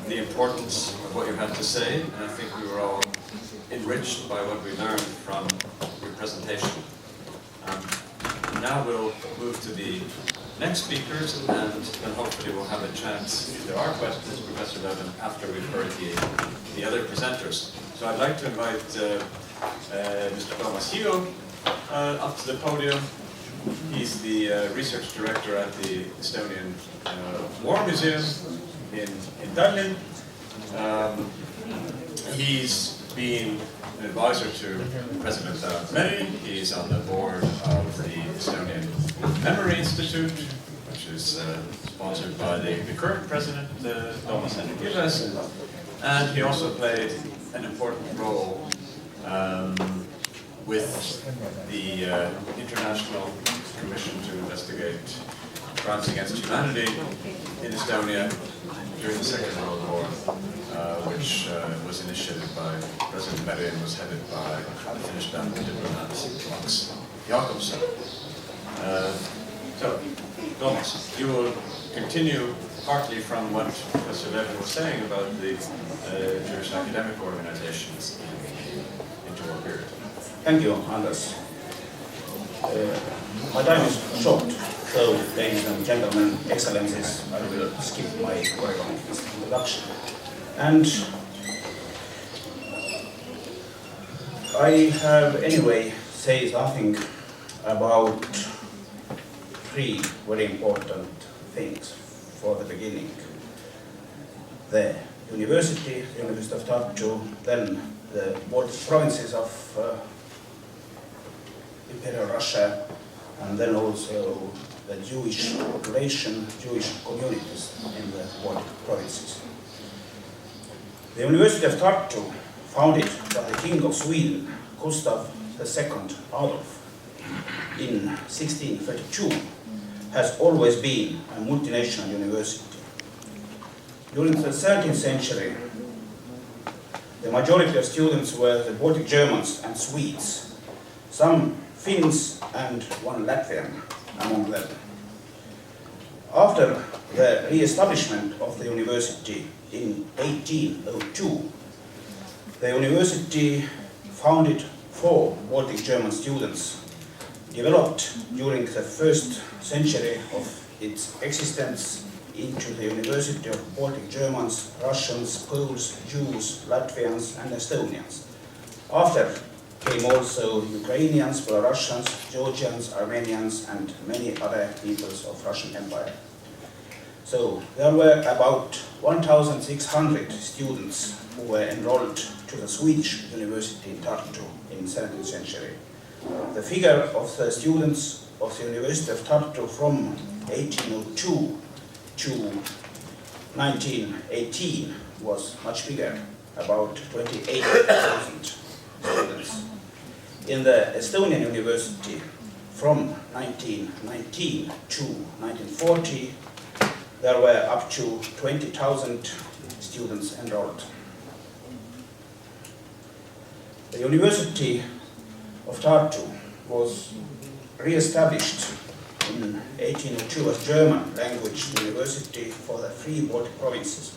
the importance of what you had to say, and I think we were all enriched by what we learned from your presentation. Now we'll move to the next speakers, and then hopefully we'll have a chance, if there are questions, Professor Levin, after we've heard the other presenters. So I'd like to invite Mr. Toomas Hiio up to the podium. He's the research director at the Estonian War Museum in Tallinn. He's been an advisor to President Meri. He's on the board of the Estonian Memory Institute, which is sponsored by the current president, Toomas Hiio, and he also played an important role with the International Commission to investigate crimes against humanity in Estonia during the Second World War, which was initiated by President Meri and was headed by the Finnish diplomat Max Jakobson. So, Toomas, you will continue partly from what Professor Levin was saying about the Jewish academic organizations in the interwar period. Thank you, Anders. My time is short, so ladies and gentlemen, excellencies, I will skip my very long introduction. And I have anyway say something about three very important things for the beginning. The University of Tartu, then the Baltic provinces of Imperial Russia, and then also the Jewish population, Jewish communities in the Baltic provinces. The University of Tartu, founded by the King of Sweden, Gustav II Adolf, in 1632, has always been a multinational university. During the 13th century, the majority of students were the Baltic Germans and Swedes, some Finns and one Latvian among them. After the re-establishment of the university in 1802, the university founded 4 Baltic German students, developed during the first century of its existence into the University of Baltic Germans, Russians, Poles, Jews, Latvians and Estonians. After came also Ukrainians, Belarusians, Georgians, Armenians and many other peoples of Russian Empire. So there were about 1,600 students who were enrolled to the Swedish University in Tartu in the 17th century. The figure of the students of the University of Tartu from 1802 to 1918 was much bigger, about 28,000 students. In the Estonian University from 1919 to 1940, there were up to 20,000 students enrolled. The University of Tartu was re-established in 1802 as German language university for the 3 Baltic provinces.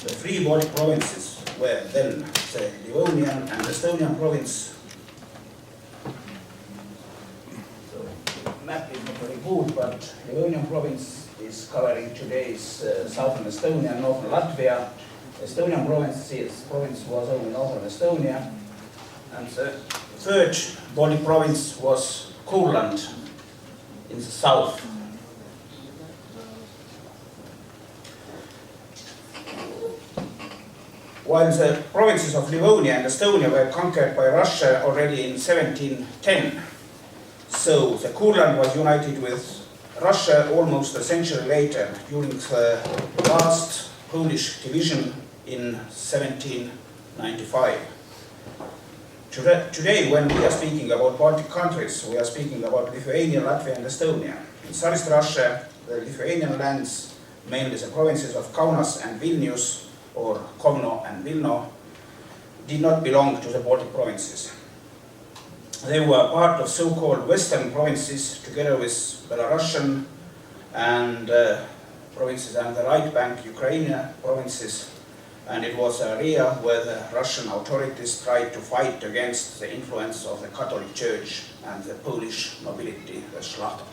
The 3 Baltic provinces were then the Livonian and Estonian province. So, the map is not very good, but Livonian province is covering today's southern Estonia and northern Latvia. Estonian province was only northern Estonia. And the 3rd Baltic province was Courland in the south. While the provinces of Livonia and Estonia were conquered by Russia already in 1710, so the Courland was united with Russia almost a century later during the last Polish division in 1795. Today, when we are speaking about Baltic countries, we are speaking about Lithuania, Latvia and Estonia. In Tsarist Russia, the Lithuanian lands, mainly the provinces of Kaunas and Vilnius, or Kovno and Vilno, did not belong to the Baltic provinces. They were part of so-called Western provinces together with Belarusian and provinces and the right bank Ukrainian provinces, and it was an area where the Russian authorities tried to fight against the influence of the Catholic Church and the Polish nobility, the Szlachta.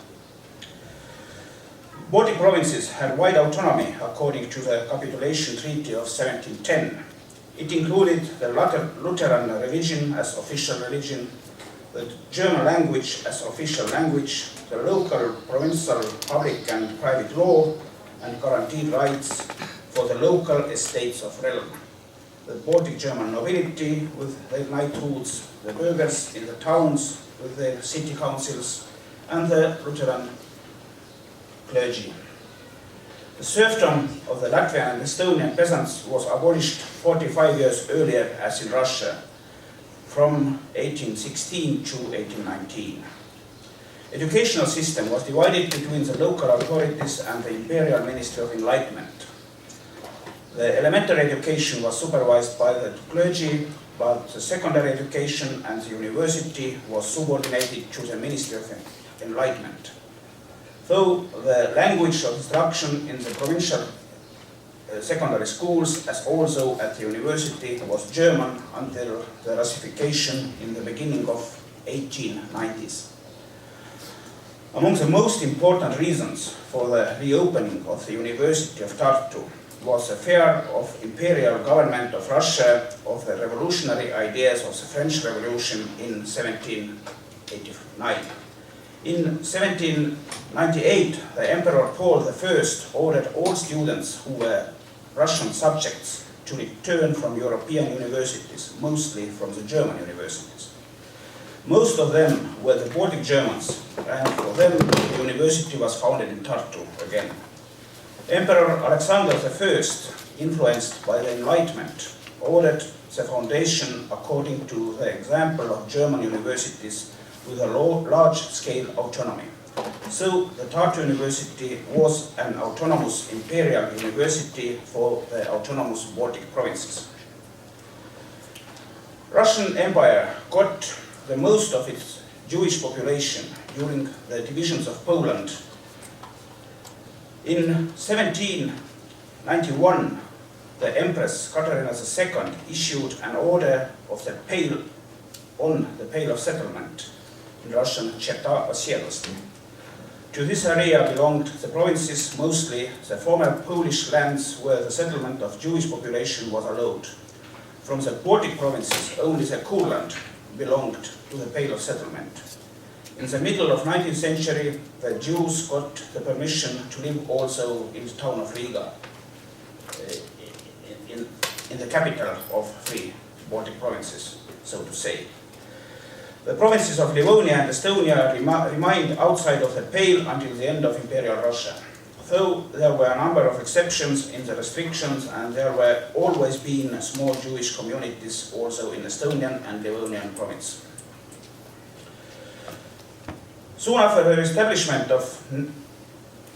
Baltic provinces had wide autonomy according to the Capitulation Treaty of 1710. It included the Lutheran religion as official religion, the German language as official language, the local, provincial, public and private law, and guaranteed rights for the local estates of realm. The Baltic German nobility with their knighthoods, the burghers in the towns with their city councils, and the Lutheran clergy. The serfdom of the Latvian and Estonian peasants was abolished 45 years earlier as in Russia, from 1816 to 1819. Educational system was divided between the local authorities and the Imperial Ministry of Enlightenment. The elementary education was supervised by the clergy, but the secondary education and the university was subordinated to the Ministry of Enlightenment. Though the language of instruction in the provincial secondary schools, as also at the university, was German until the Russification in the beginning of 1890s. Among the most important reasons for the reopening of the University of Tartu was the fear of imperial government of Russia of the revolutionary ideas of the French Revolution in 1789. In 1798, the Emperor Paul I ordered all students who were Russian subjects to return from European universities, mostly from the German universities. Most of them were the Baltic Germans, and for them the university was founded in Tartu again. Emperor Alexander I, influenced by the Enlightenment, ordered the foundation according to the example of German universities with a large-scale autonomy. So the Tartu University was an autonomous imperial university for the autonomous Baltic provinces. Russian Empire got the most of its Jewish population during the divisions of Poland. In 1791, the Empress Katarina II issued an order of the Pale of Settlement, in Russian Cheta Osiedlosti. To this area belonged the provinces, mostly the former Polish lands where the settlement of Jewish population was allowed. From the Baltic provinces, only the Kurland belonged to the Pale of Settlement. In the middle of 19th century, the Jews got the permission to live also in the town of Riga, in the capital of three Baltic provinces, so to say. The provinces of Livonia and Estonia remained outside of the Pale until the end of Imperial Russia. Though there were a number of exceptions in the restrictions, and there were always been small Jewish communities also in Estonian and Livonian province. Soon after the establishment of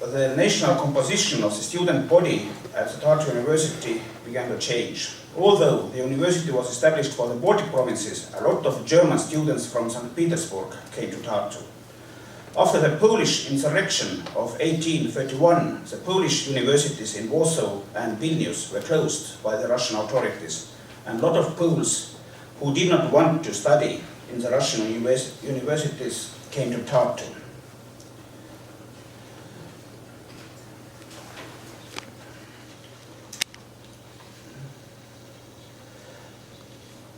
the national composition of the student body at the Tartu University began to change. Although the university was established for the Baltic provinces, a lot of German students from St. Petersburg came to Tartu. After the Polish insurrection of 1831, the Polish universities in Warsaw and Vilnius were closed by the Russian authorities, and a lot of Poles who did not want to study in the Russian universities came to Tartu.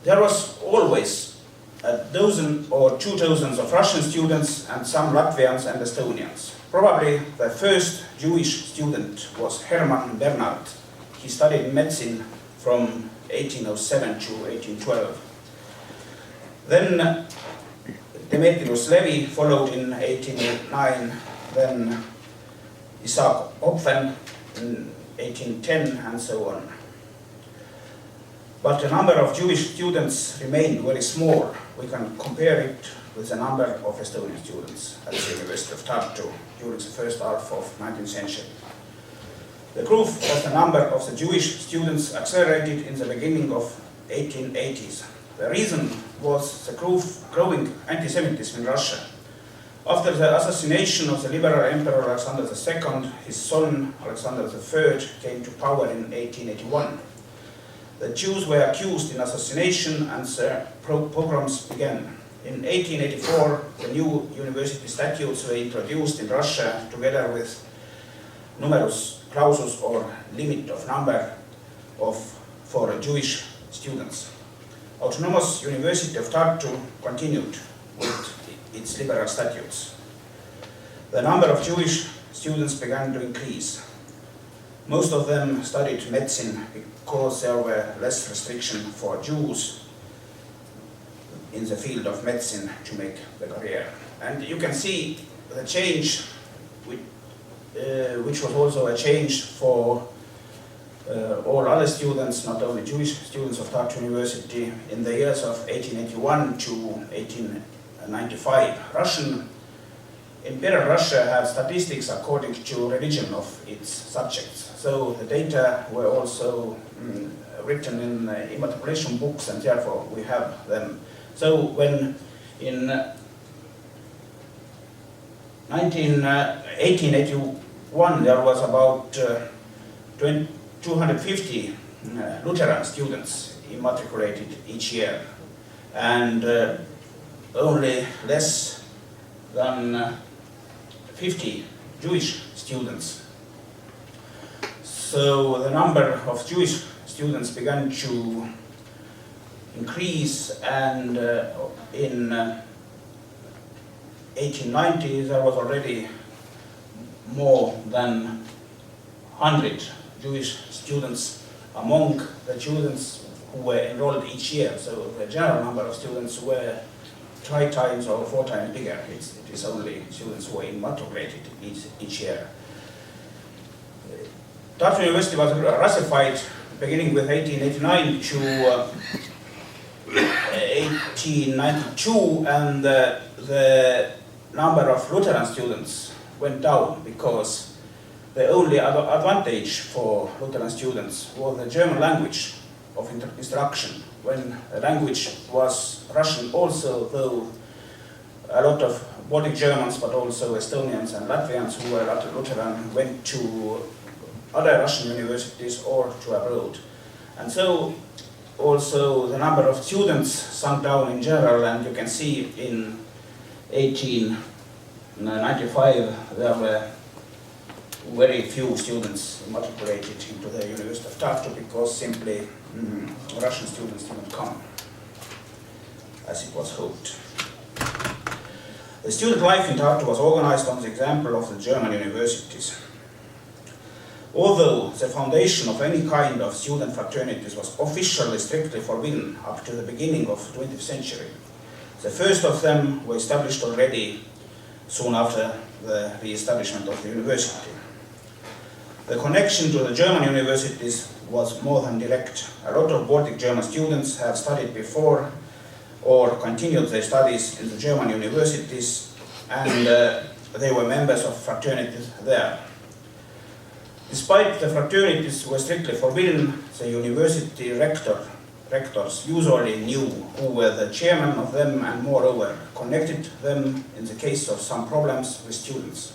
There was always a dozen or 2 dozens of Russian students and some Latvians and Estonians. Probably the first Jewish student was Hermann Bernard. He studied medicine from 1807 to 1812. Then Demetrius Levi followed in 1809, then Isaac Opfen in 1810, and so on. But the number of Jewish students remained very small. We can compare it with the number of Estonian students at the University of Tartu during the first half of 19th century. The growth of the number of the Jewish students accelerated in the beginning of 1880s. The reason was the growing anti-Semitism in Russia. After the assassination of the liberal Emperor Alexander II, his son Alexander III came to power in 1881. The Jews were accused in assassination and the pogroms began. In 1884, the new university statutes were introduced in Russia together with numerus clausus or limit of number for Jewish students. Autonomous University of Tartu continued with its liberal statutes. The number of Jewish students began to increase. Most of them studied medicine because there were less restriction for Jews in the field of medicine to make the career. And you can see the change, which was also a change for all other students, not only Jewish students of Tartu University, in the years of 1881 to 1895. Imperial Russia had statistics according to religion of its subjects. So the data were also written in immatriculation books, and therefore we have them. So when in 1881 there was about 250 Lutheran students immatriculated each year, and only less than 50 Jewish students. So the number of Jewish students began to increase, and in 1890 there was already more than 100 Jewish students among the students who were enrolled each year. So the general number of students were 3 times or 4 times bigger. It is only students who were immatriculated each year. Tartu University was Russified beginning with 1889 to 1892, and the number of Lutheran students went down because the only advantage for Lutheran students was the German language of instruction. When the language was Russian also, though a lot of Baltic Germans, but also Estonians and Latvians who were Lutheran went to other Russian universities or to abroad. And so also the number of students sunk down in general, and you can see in 1895 there were very few students matriculated into the University of Tartu because simply Russian students didn't come as it was hoped. The student life in Tartu was organized on the example of the German universities. Although the foundation of any kind of student fraternities was officially strictly forbidden up to the beginning of the 20th century, the first of them were established already soon after the re-establishment of the university. The connection to the German universities was more than direct. A lot of Baltic German students had studied before or continued their studies in the German universities, and they were members of fraternities there. Despite the fraternities were strictly forbidden, the university rectors usually knew who were the chairman of them, and moreover connected them in the case of some problems with students.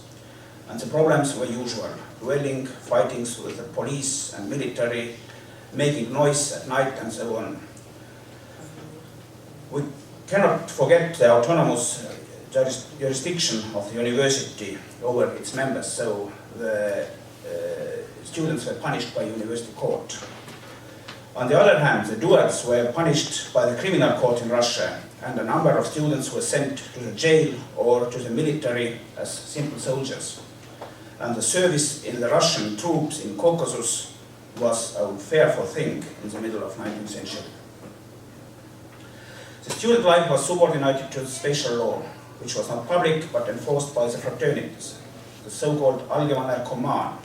And the problems were usual: dueling, fightings with the police and military, making noise at night, and so on. We cannot forget the autonomous jurisdiction of the university over its members, so the students were punished by university court. On the other hand, the duels were punished by the criminal court in Russia, and a number of students were sent to the jail or to the military as simple soldiers. And the service in the Russian troops in Caucasus was a fearful thing in the middle of the 19th century. The student life was subordinated to the special law, which was not public but enforced by the fraternities, the so-called Allgemeiner Kommand.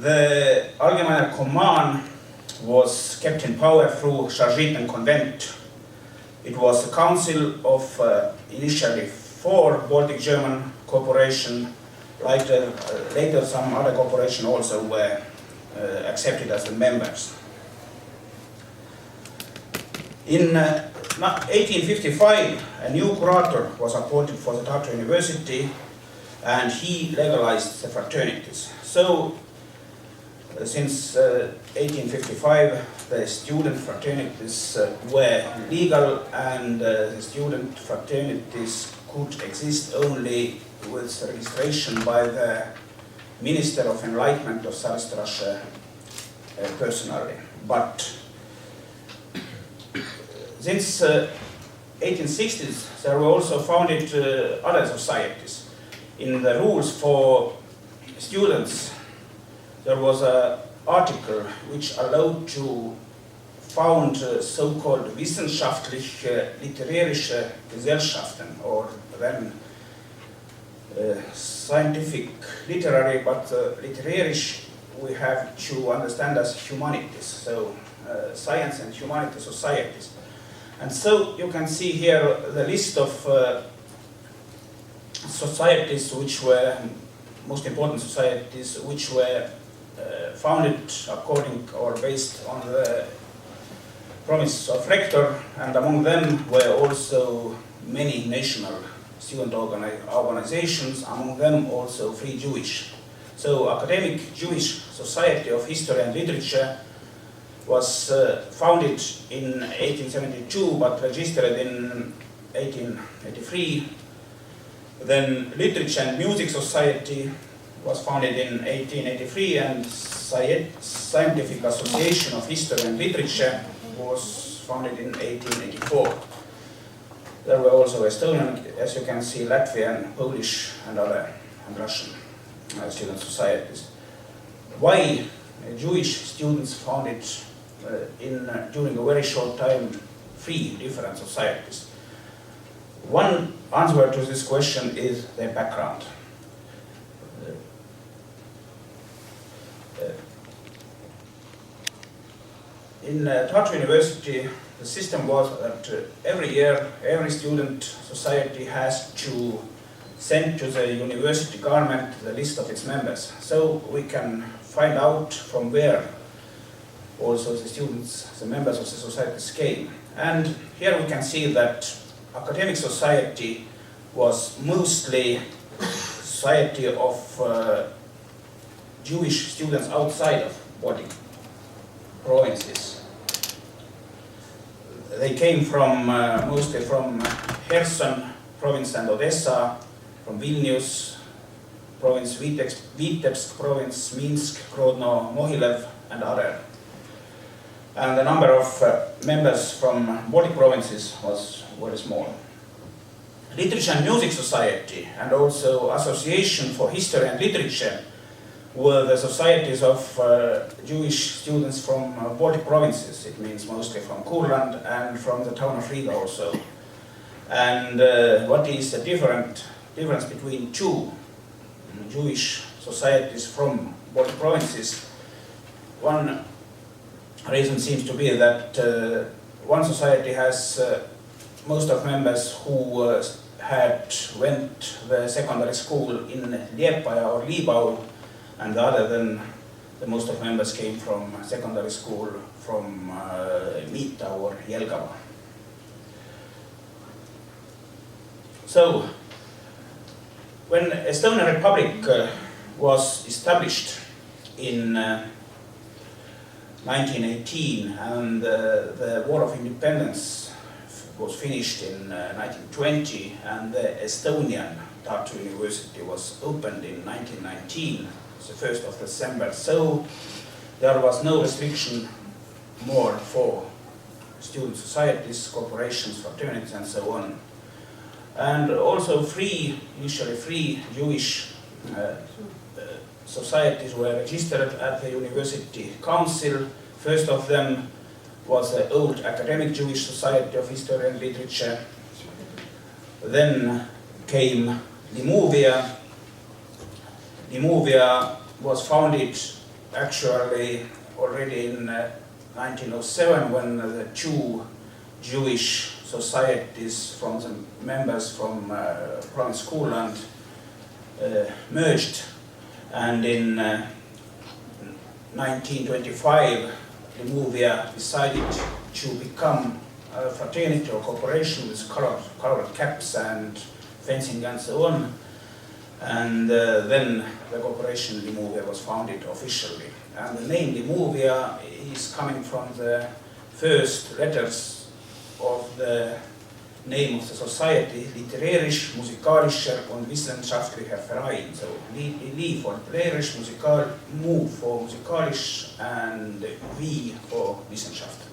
The Allgemeiner Kommand was kept in power through Chargiten Convent. It was a council of initially 4 Baltic German corporations. Later some other corporations also were accepted as the members. In 1855, a new curator was appointed for the Tartu University, and he legalized the fraternities. So, since 1855, the student fraternities were legal, and the student fraternities could exist only with registration by the Minister of Enlightenment of Tsarist Russia personally. But since 1860s, there were also founded other societies. In the rules for students, there was an article which allowed to found so-called wissenschaftliche literarische Gesellschaften, or then scientific, literary, but literarisch we have to understand as humanities, so science and humanity societies. And so you can see here the list of societies which were, most important societies, which were founded according or based on the promise of rector, and among them were also many national student organizations, among them also Free Jewish. So Academic Jewish Society of History and Literature was founded in 1872 but registered in 1883. Then Literature and Music Society was founded in 1883, and Scientific Association of History and Literature was founded in 1884. There were also Estonian, as you can see, Latvian, Polish, and other, and Russian student societies. Why Jewish students founded during a very short time 3 different societies? One answer to this question is their background. In Tartu University, the system was that every year, every student society has to send to the university government the list of its members. So we can find out from where also the students, the members of the societies came. And here we can see that academic society was mostly society of Jewish students outside of Baltic provinces. They came from mostly from Kherson province and Odessa, from Vilnius province, Vitebsk province, Minsk, Grodno, Mohilev, and other. And the number of members from Baltic provinces was very small. Literature and Music Society and also Association for History and Literature were the societies of Jewish students from Baltic provinces. It means mostly from Kurland and from the town of Riga also. And what is the difference between 2 Jewish societies from Baltic provinces? One reason seems to be that one society has most of members who had went the secondary school in Liepaja or Liibau, and the other then the most of members came from secondary school from Miita or Jelgava. So when Estonian Republic was established in 1918 and the War of Independence was finished in 1920, and the Estonian Tartu University was opened in 1919, the 1st of December. So there was no restriction more for student societies, corporations, fraternities, and so on. And also initially free Jewish societies were registered at the University Council. First of them was the old Academic Jewish Society of History and Literature. Then came Limovia. Limovia was founded actually already in 1907 when the 2 Jewish societies from the members from province Kurland merged, and in 1925 Limovia decided to become fraternity or corporation with colored caps and fencing and so on. And then the corporation Limovia was founded officially. And the name Limovia is coming from the first letters of the name of the society, Literarisch-Musikalischer und Wissenschaftlicher Verein. So Li for literarisch, Mu for musikalisch, and V for Wissenschaft.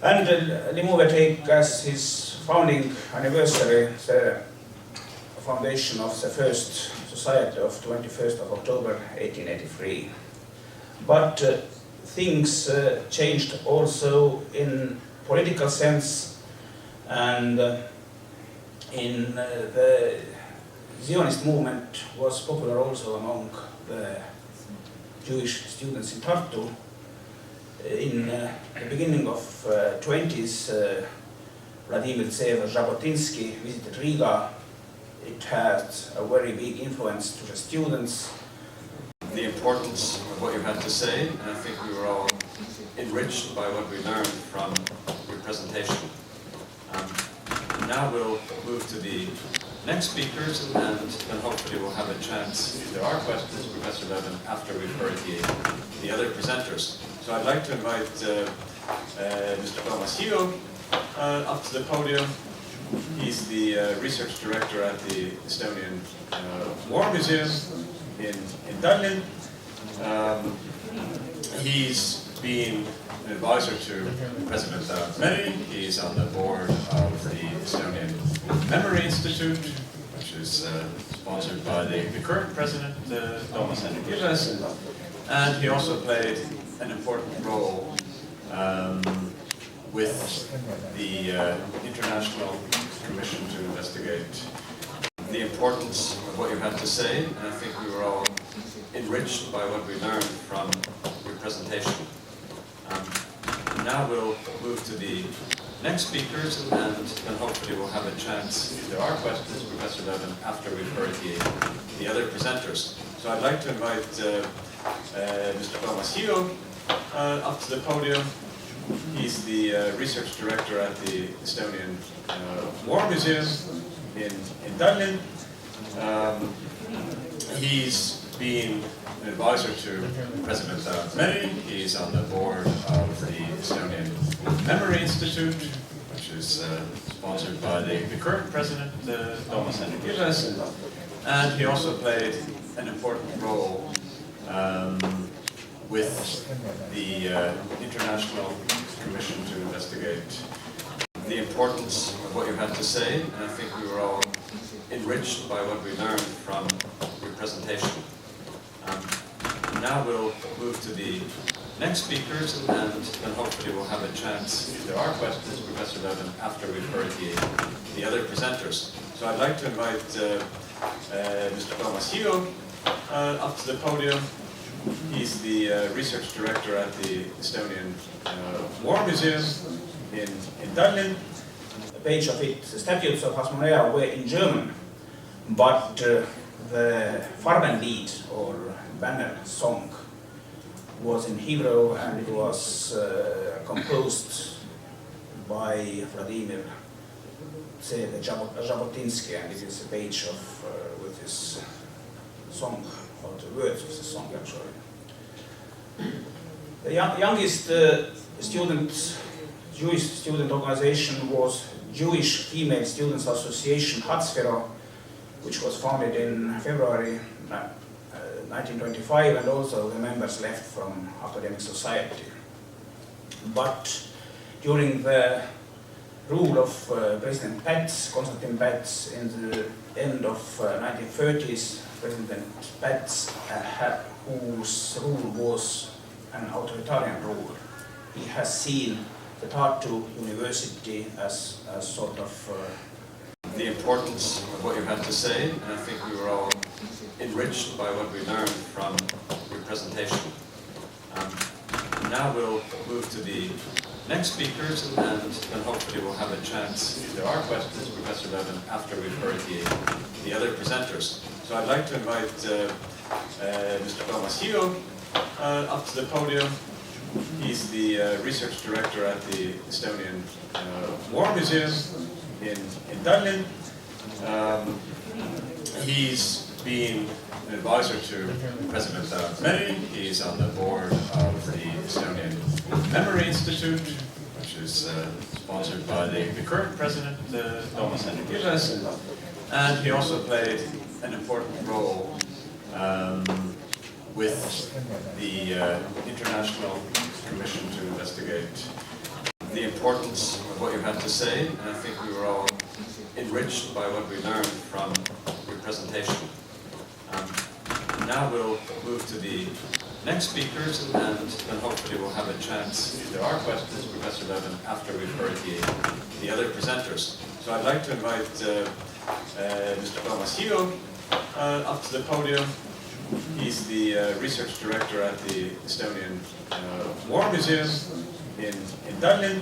And Limovia take as his founding anniversary the foundation of the first society of 21st of October 1883. But things changed also in political sense, and in the Zionist movement was popular also among the Jewish students in Tartu. In the beginning of 20s, Vladimir Jabotinsky visited Riga. It had a very big influence to the students. The importance of what you had to say, and I think we were all enriched by what we learned from your presentation. Now we'll move to the next speakers, and then hopefully we'll have a chance, if there are questions, Professor Levin, after we've heard the other presenters. So I'd like to invite Mr. Toomas Hiio up to the podium. He's the research director at the Estonian War Museum in Tallinn. He's been an advisor to President Autonomy. He's on the board of the Estonian Memory Institute, which is sponsored by the current president, Toomas Hiio. And he also played an important role with the International Commission to investigate the importance of what you had to say, and I think we were all enriched by what we learned from your presentation. Now we'll move to the next speakers, and then hopefully we'll have a chance, if there are questions, Professor Levin, after we've heard the other presenters. So I'd like to invite Mr. Toomas Hiio up to the podium. He's the research director at the Estonian War Museum in Tallinn. He's been an advisor to President Autonomy. He's on the board of the Estonian Memory Institute, which is sponsored by the current president, Toomas Hiio. And he also played an important role with the International Commission to investigate the importance of what you had to say, and I think we were all enriched by what we learned from your presentation. Now we'll move to the next speakers, and then hopefully we'll have a chance, if there are questions, Professor Levin, after we've heard the other presenters. So I'd like to invite Mr. Toomas Hiio up to the podium. He's the research director at the Estonian War Museum in Tallinn. The page of it, the statutes of Hasmonea were in German, but the Farbenlied, or banner song, was in Hebrew, and it was composed by Vladimir Jabotinsky, and it is a page of with his song, or the words of the song actually. The youngest Jewish student organization was Jewish Female Students Association Hatzfero, which was founded in February 1925, and also the members left from academic society. But during the rule of President Konstantin Päts, in the end of 1930s, President Päts, whose rule was an authoritarian rule, he has seen the Tartu University as a sort of the importance of what you had to say, and I think we were all enriched by what we learned from your presentation. Now we'll move to the next speakers, and then hopefully we'll have a chance, if there are questions, Professor Levin, after we've heard the other presenters. So I'd like to invite Mr. Toomas Hiio up to the podium. He's the research director at the Estonian War Museum in Dublin. He's been an advisor to President Autonomy. He's on the board of the Estonian Memory Institute, which is sponsored by the current president, Toomas Hiio, and he also played an important role with the International Commission to investigate the importance of what you had to say, and I think we were all enriched by what we learned from your presentation. Now we'll move to the next speakers, and then hopefully we'll have a chance, if there are questions, Professor Levin, after we've heard the other presenters. So I'd like to invite Mr. Toomas Hiio up to the podium. He's the research director at the Estonian War Museum in Dublin.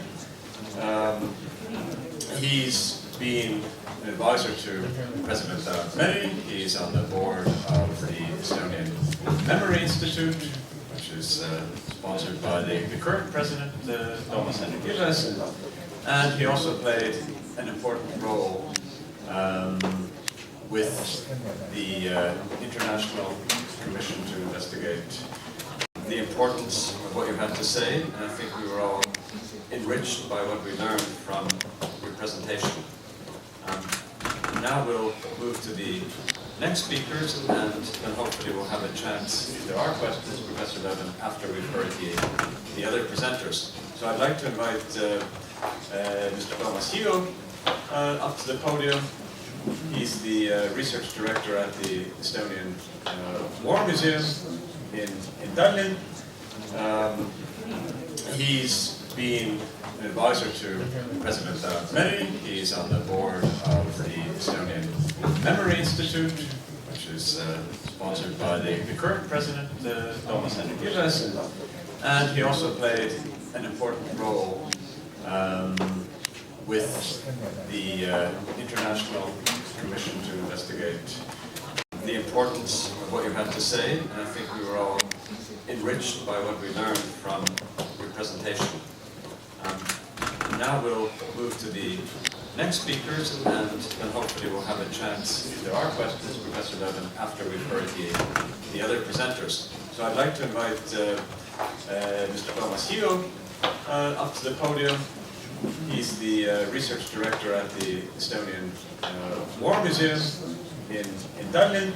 He's been an advisor to President Autonomy. He's on the board of the Estonian Memory Institute, which is sponsored by the current president, Toomas Hiio, and he also played an important role with the International Commission to investigate the importance of what you had to say, and I think we were all enriched by what we learned from your presentation. Now we'll move to the next speakers, and then hopefully we'll have a chance, if there are questions, Professor Levin, after we've heard the other presenters. So I'd like to invite Mr. Toomas Hiio up to the podium. He's the research director at the Estonian War Museum in Dublin. He's been an advisor to President Autonomy. He's on the board of the Estonian Memory Institute, which is sponsored by the current president, Toomas Hiio, and he also played an important role with the International Commission to investigate the importance of what you had to say, and I think we were all enriched by what we learned from your presentation. Now we'll move to the next speakers, and then hopefully we'll have a chance, if there are questions, Professor Levin, after we've heard the other presenters. So I'd like to invite Mr. Toomas Hiio up to the podium. He's the research director at the Estonian War Museum in Dublin.